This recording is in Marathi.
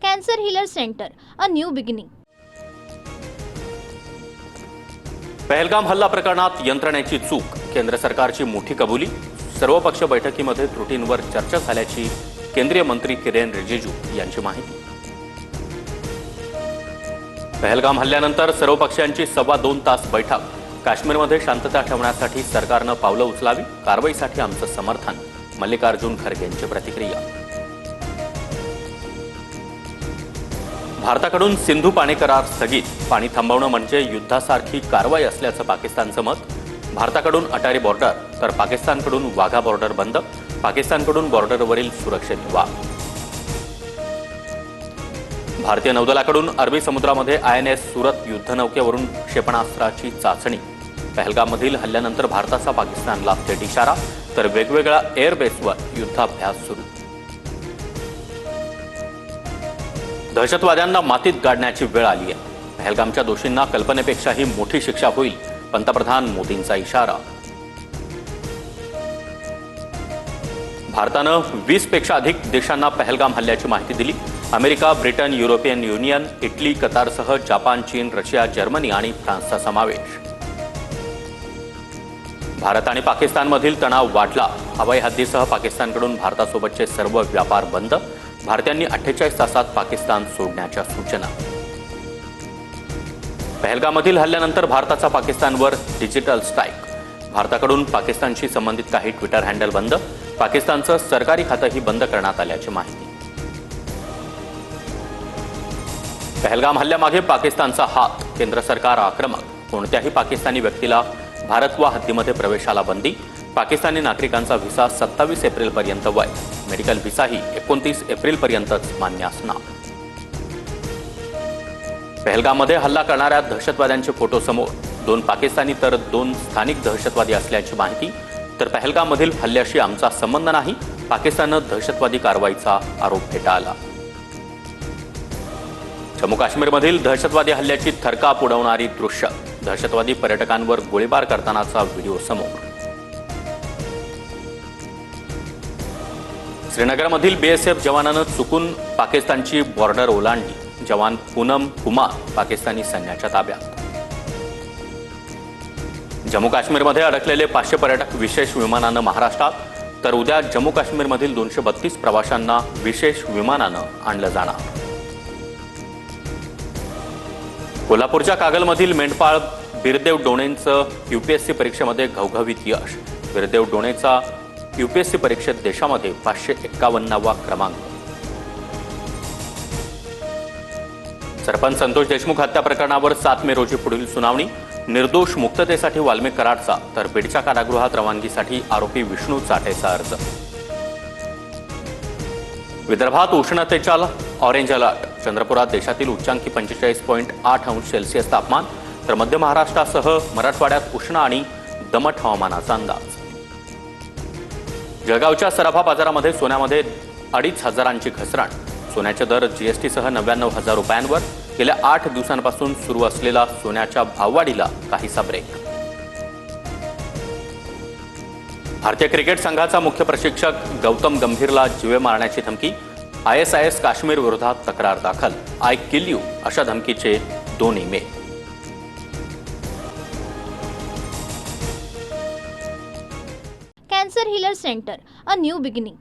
Cancer healer centre, a new beginning. Pahalgam हल्ला प्रकरणात यंत्रणेची चूक, केंद्र सरकारची मोठी कबुली. सर्वपक्ष बैठकीमध्ये त्रुटींवर चर्चा झाल्याची केंद्रीय मंत्री किरेन रिजिजू यांची माहिती. पहलगाम हल्ल्यानंतर सर्वपक्षांची 2.25 तास बैठक. काश्मीरमध्ये शांतता ठेवण्यासाठी सरकारनं पावलं उचलावी, कारवाईसाठी आमचं समर्थन. मल्लिकार्जुन खरगेंची प्रतिक्रिया. भारताकडून सिंधू पाणी करार स्थगित. पाणी थांबवणं म्हणजे युद्धासारखी कारवाई असल्याचं पाकिस्तानचं मत. भारताकडून अटारी बॉर्डर तर पाकिस्तानकडून वाघा बॉर्डर बंद. पाकिस्तानकडून बॉर्डरवरील सुरक्षेत वाढ. भारतीय नौदलाकडून अरबी समुद्रामध्ये INS सुरत युद्धनौकेवरून क्षेपणास्त्राची चाचणी. पहलगाममधील हल्ल्यानंतर भारताचा पाकिस्तानला थेट इशारा, तर वेगवेगळ्या एअरबेसवर युद्धाभ्यास सुरू. दहशतवाद्यांना मातीत गाडण्याची वेळ आली आहे. पहलगामच्या दोषींना कल्पनेपेक्षाही मोठी शिक्षा होईल, पंतप्रधान मोदींचा इशारा. भारतानं 20 पेक्षा अधिक देशांना पहलगाम हल्ल्याची माहिती दिली. America, Britain, European Union, Italy, कतारसह जापान, चीन, रशिया, जर्मनी आणि फ्रान्सचा समावेश. भारत आणि पाकिस्तानमधील तणाव वाढला. हवाई हद्दीसह पाकिस्तानकडून भारतासोबतचे सर्व व्यापार बंद. भारतीयांनी 48 तासात पाकिस्तान सोडण्याच्या सूचना. पहलगाममधील हल्ल्यानंतर भारताचा पाकिस्तानवर डिजिटल स्ट्राईक. भारताकडून पाकिस्तानशी संबंधित काही ट्विटर हँडल बंद. पाकिस्तानचं सरकारी खातंही बंद करण्यात आल्याची माहिती. पहलगाम हल्ल्यामागे पाकिस्तानचा हात. केंद्र सरकार आक्रमक. कोणत्याही पाकिस्तानी व्यक्तीला भारत व हद्दीमध्ये प्रवेशाला बंदी. पाकिस्तानी नागरिकांचा व्हिसा 27 एप्रिलपर्यंत वैध. मेडिकल व्हिसाही 29 एप्रिलपर्यंतच मान्य असणार. पहलगाममध्ये हल्ला करणाऱ्या दहशतवाद्यांचे फोटो समोर. 2 पाकिस्तानी तर 2 स्थानिक दहशतवादी असल्याची माहिती. तर पहलगाममधील हल्ल्याशी आमचा संबंध नाही, पाकिस्ताननं दहशतवादी कारवाईचा आरोप फेटाळला. जम्मू काश्मीरमधील दहशतवादी हल्ल्याची थरकाप उडवणारी दृश्य. दहशतवादी पर्यटकांवर गोळीबार करतानाचा व्हिडिओ समोर. श्रीनगरमधील BSF जवानानं चुकून पाकिस्तानची बॉर्डर ओलांडली. जवान पूनम कुमार पाकिस्तानी सैन्याच्या ताब्यात. जम्मू काश्मीरमध्ये अडकलेले 500 पर्यटक विशेष विमानानं महाराष्ट्रात. तर उद्या जम्मू काश्मीरमधील 232 प्रवाशांना विशेष विमानानं आणलं जाणार. कोल्हापूरच्या कागलमधील मेंढपाळ बिरदेव डोणेंचं UPSC परीक्षेमध्ये घवघवीत यश. बिरदेव डोणेचा UPSC परीक्षेत देशामध्ये 551वा क्रमांक. सरपंच संतोष देशमुख हत्या प्रकरणावर 7 मे रोजी पुढील सुनावणी. निर्दोष मुक्ततेसाठी वाल्मिक कराडचा तर बीडच्या कारागृहात रवानगीसाठी आरोपी विष्णू चाटेचा अर्ज. विदर्भात उष्णतेच्या ऑरेंज अलर्ट. चंद्रपुरात देशातील उच्चांकी 45.8 अंश सेल्सिअस तापमान. तर मध्य महाराष्ट्रासह मराठवाड्यात उष्ण आणि दमट हवामानाचा अंदाज. जळगावच्या सराफा बाजारामध्ये सोन्यामध्ये 2,500ची घसरण. सोन्याचे दर GSTसह 99,000 रुपयांवर. गेल्या 8 दिवसांपासून सुरू असलेला सोन्याच्या भाववाढीला काहीसा ब्रेक. भारतीय क्रिकेट संघाचा मुख्य प्रशिक्षक गौतम गंभीरला जीवे मारण्याची धमकी. ISIS काश्मीर विरोधात तक्रार दाखल. आय किल यू अशा धमकीचे 2 email. Cancer healer centre, a new beginning.